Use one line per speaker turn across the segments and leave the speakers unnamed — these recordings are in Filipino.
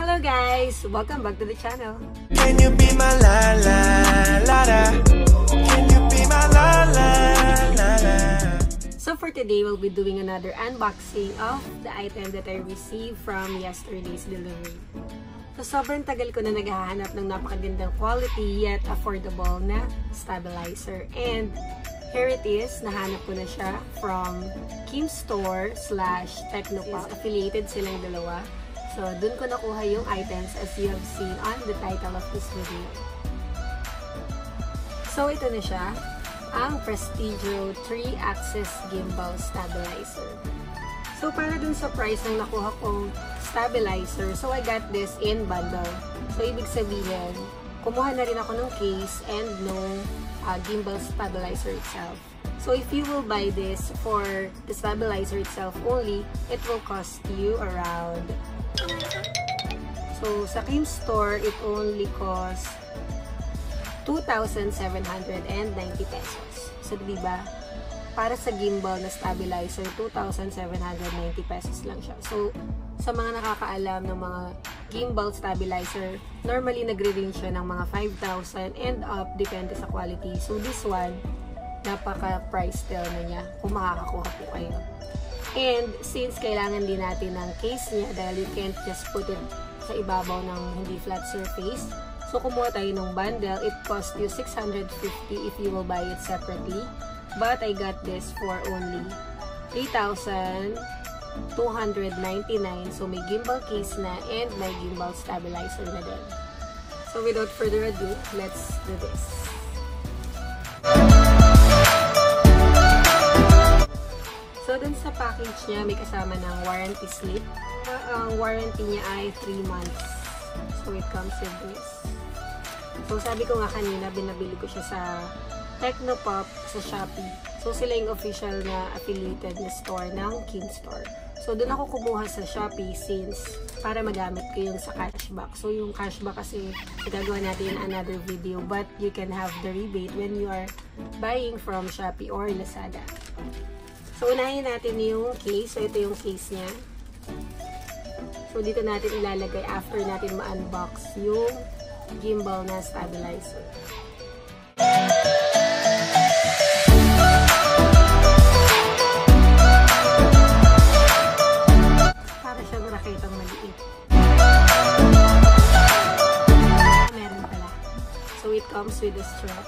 Hello guys! Welcome back to the channel.
Can you be my la la la la? Can you be my la la la la?
So for today, we'll be doing another unboxing of the item that I received from yesterday's delivery. So sobrang tagal ko na naghahanap ng napakagandang quality yet affordable na stabilizer. And here it is, nahanap ko na siya from Kimstore / Technopop. Affiliated silang dalawa. So, dun ko nakuha yung items as you have seen on the title of this video. So, ito na siya, ang Prestigio 3-axis Gimbal Stabilizer. So, para dun sa price ng nakuha kong stabilizer, so I got this in bundle. So, ibig sabihin, kumuha na rin ako ng case and no gimbal stabilizer itself. So, if you will buy this for the stabilizer itself only, it will cost you around... So, sa Kimstore, it only costs 2,790 pesos. So, diba? Para sa gimbal na stabilizer, 2,790 pesos lang siya. So, sa mga nakakaalam ng mga gimbal stabilizer, normally nagre-range siya ng mga 5,000 and up, depende sa quality. So, this one, napaka-price tell na niya kung makakakuha po kayo. And since kailangan din natin ng case niya dahil you can't just put it sa ibabaw ng hindi flat surface, so kumuha tayo ng bundle. It cost you 650 if you will buy it separately, but I got this for only 3,299. So may gimbal case na and may gimbal stabilizer na din. So without further ado, let's do this. So, dun sa package niya, may kasama ng warranty slip. Ang warranty niya ay 3 months. So, it comes with this. So, sabi ko nga kanina, binabili ko siya sa Technopop sa Shopee. So, sila yung official na affiliated na store ng Kimstore. So, dun ako kumuha sa Shopee since para magamit ko yung sa cashback. So, yung cashback kasi gagawa natin in another video, but you can have the rebate when you are buying from Shopee or Lazada. So, unahin natin yung case. So, ito yung case niya. So, dito natin ilalagay after natin ma-unbox yung gimbal na stabilizer. Para siyang raketang maliit. Meron pala. So, it comes with a strap.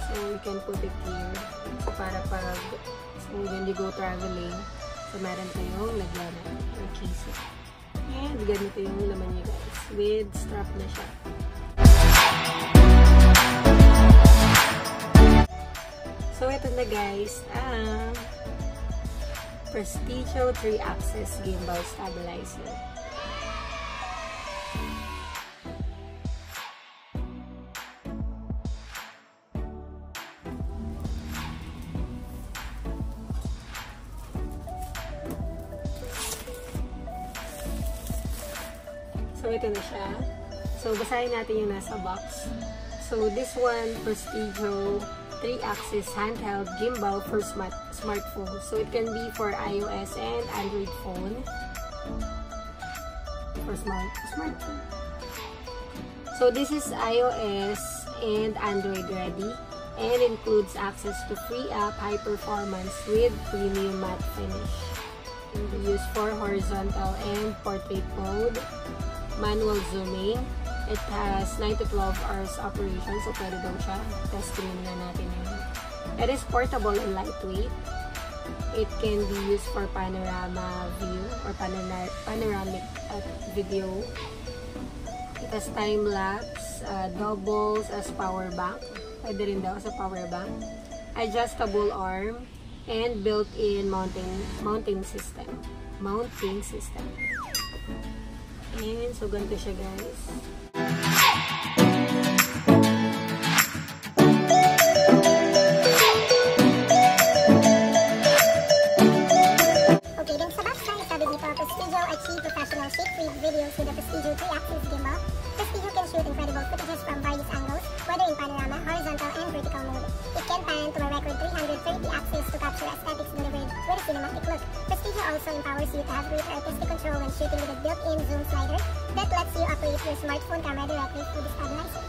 So, you can put it here. So, para pag when you go traveling, so meron kayong lagyanan or case. And ganito yung laman niya guys. With strap na siya. So ito na guys, ang Prestigio 3-axis Gimbal Stabilizer. So, ito na siya. So, basahin natin yung nasa box. So, this one, Prestigio 3-axis handheld gimbal for smartphone. So, it can be for iOS and Android phone. For smartphone. So, this is iOS and Android ready. And includes access to free app, high performance with premium matte finish. Can be used for horizontal and portrait mode. Manual zooming. It has 9 to 12 hours operation. So, pwede daw siya. Testing na natin yun. It is portable and lightweight. It can be used for panorama view or panoramic video. It has time-lapse, doubles as power bank. Pwede rin daw sa power bank. Adjustable arm and built-in mounting system. And so, ganito siya guys.
Okay, then sa box, sabi dito, Prestigio achieve professional shape-free videos with the Prestigio 3-axis gimbal. Prestigio can shoot incredible footages from various angles, whether in panorama, horizontal, and vertical mode. It can pan to a record 330 axes to capture aesthetics delivered with a cinematic look. Prestigio also empowers you to have greater artistic control when shooting with a built-in zoom slider that lets you operate your smartphone camera directly through the stabilizer.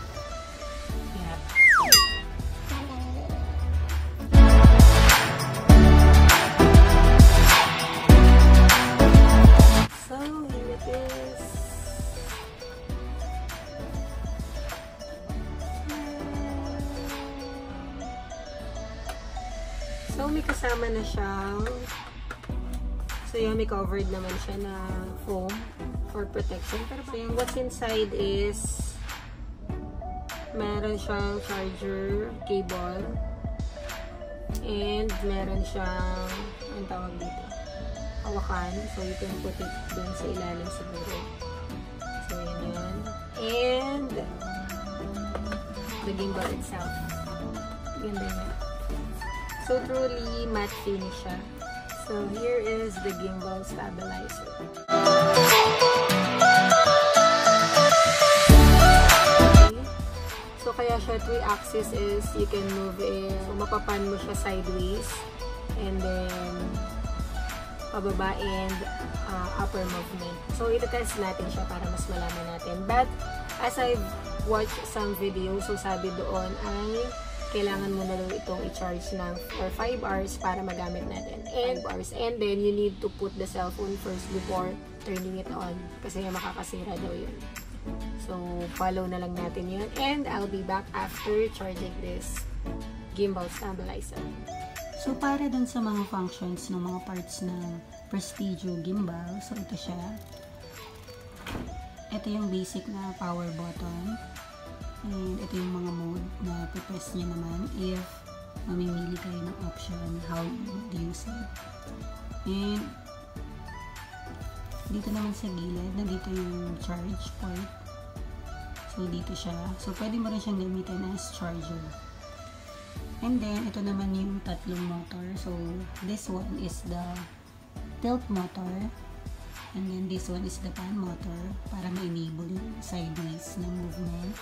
So, may kasama na siyang, so yun, may covered naman siya na foam for protection. Pero so, yung what's inside is, meron siyang charger cable, and meron siyang, ang tawag dito, hawakan. So, you can put it dun sa ilalim siguro. So, yun. And, the gimbal itself. Ganda niya. So, truly matte finish siya. So, here is the gimbal stabilizer. Okay. So, kaya siya 3-axis is you can move it. So, mapapan mo siya sideways. And then, pababa and upper movement. So, ito-test natin siya para mas malaman natin. But, as I've watched some videos, so sabi doon ay kailangan mo na daw itong i-charge ng for 5 hours para magamit natin. And 5 hours. And then, you need to put the cellphone first before turning it on. Kasi makakasira daw yun. So, follow na lang natin yun. And I'll be back after charging this gimbal stabilizer.
So, para dun sa mga functions ng mga parts ng Prestigio Gimbal, so ito siya. Ito yung basic na power button. And ito yung mga mode na pipress nyo naman if mamimili kayo ng option how to use it. And dito naman sa gilid, nandito yung charge port. So, dito siya. So, pwede mo rin siyang gamitin as charger. And then, ito naman yung tatlong motor. So, this one is the tilt motor. And then, this one is the pan motor para ma-enable yung sideways na movement.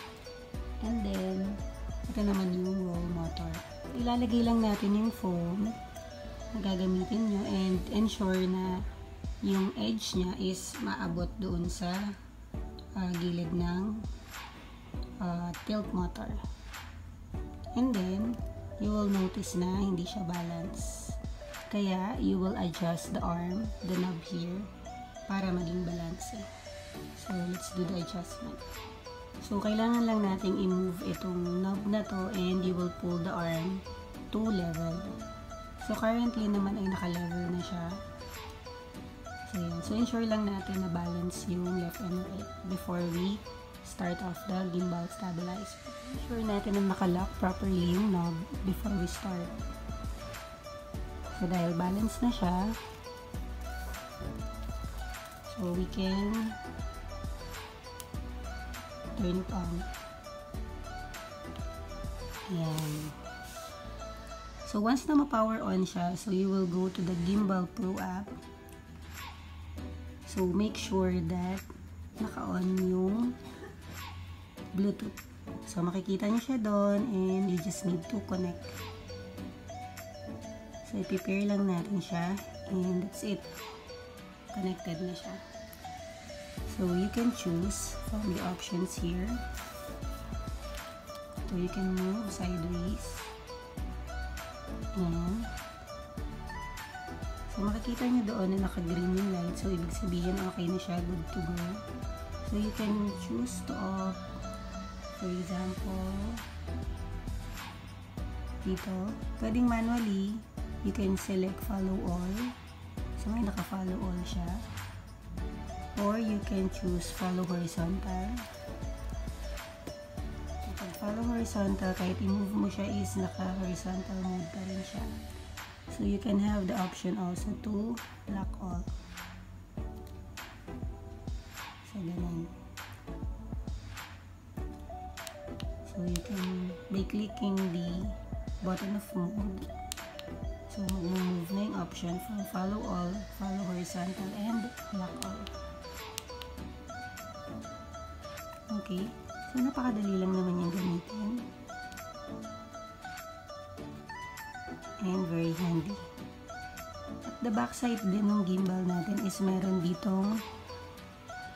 And then, ito naman yung roll motor. Ilalagay lang natin yung foam na gagamitin nyo and ensure na yung edge niya is maabot doon sa gilid ng tilt motor. And then, you will notice na hindi siya balance. Kaya, you will adjust the arm, the knob here, para maging balance. So, let's do the adjustment. So, kailangan lang nating i-move itong knob na to and you will pull the arm to level. So, currently naman ay naka-level na siya. So, yan. So, ensure lang natin na balance yung left and right before we start off the gimbal stabilizer. Ensure natin na naka-lock properly yung knob before we start. So, dahil balance na siya, so we can turn it on. Ayan. So, once na ma-power on siya, so you will go to the Gimbal Pro app. So, make sure that naka-on yung Bluetooth. So, makikita niyo siya doon and you just need to connect. So, i-pair lang natin siya and that's it. Connected na siya. So, you can choose from the options here. So, you can move sideways. Ayan. So, makikita nyo doon na naka-green yung light. So, ibig sabihin, okay na siya. Good to go. So, you can choose to off. For example, dito. Pwedeng manually, you can select follow all. So, may naka-follow all siya. Or you can choose follow horizontal. Kapag follow horizontal, kahit i-move mo siya is naka-horizontal mode pa rin siya. So you can have the option also to lock all. So ganun. So you can, by clicking the button of mode, so mag-move na yung option from follow all, follow horizontal, and lock all. Okay? So, napakadali lang naman yung gamitin. And very handy. At the back side din ng gimbal natin is meron ditong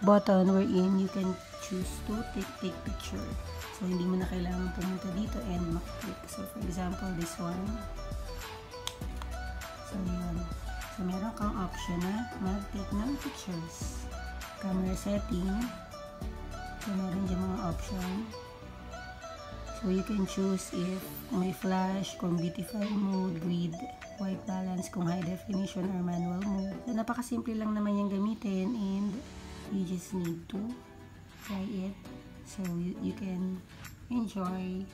button wherein you can choose to take picture. So, hindi mo na kailangan pumunta dito and mag-click. So, for example, this one. So, yun. So, meron kang option na mag-take ng pictures. Camera setting. So, meron dyan mga option. So, you can choose if may flash, kung beautify mode, grid, white balance, kung high definition or manual mode. So, napakasimple lang naman yung gamitin and you just need to try it. So, you can enjoy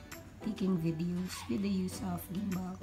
taking videos with the use of gimbal.